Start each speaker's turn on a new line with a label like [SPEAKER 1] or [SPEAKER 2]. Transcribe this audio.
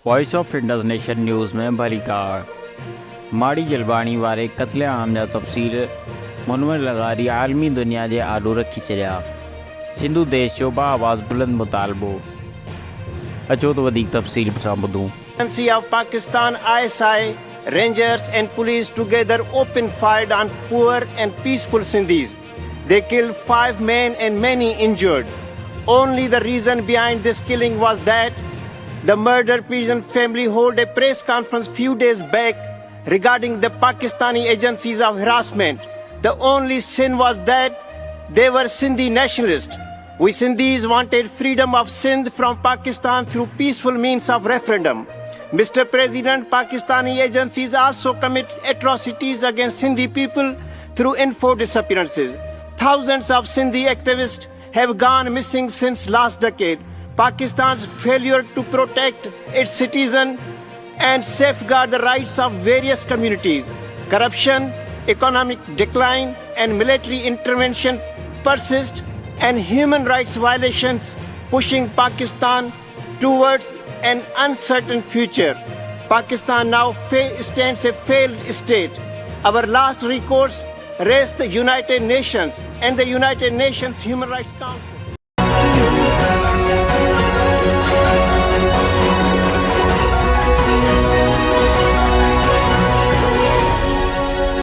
[SPEAKER 1] Voice of international news में भली car माड़ी जलबाणी वारे क़त्ल-ए-आम जा तफसील मुनवर लग़ारी आलमी दुनिया जे आॾो रखी छॾिया। सिंधु देश जो बआवाज़बलند मुतालबो। अचो त वधीक तफसील सां ॿुधूं।
[SPEAKER 2] of Pakistan ISI, Rangers and police together opened fire on poor and peaceful Sindhis. They killed 5 men and many injured. Only the reason behind this killing was that the murdered Persian family held a press conference few days back regarding the Pakistani agencies of harassment. The only sin was that they were Sindhi nationalists. We Sindhis wanted freedom of Sindh from Pakistan through peaceful means of referendum. Mr. President, Pakistani agencies also commit atrocities against Sindhi people through enforced disappearances. Thousands of Sindhi activists have gone missing since last decade. Pakistan's failure to protect its citizens and safeguard the rights of various communities. Corruption, economic decline, and military intervention persist, and human rights violations pushing Pakistan towards an uncertain future. Pakistan now stands a failed state. Our last recourse rests the United Nations and the United Nations Human Rights Council.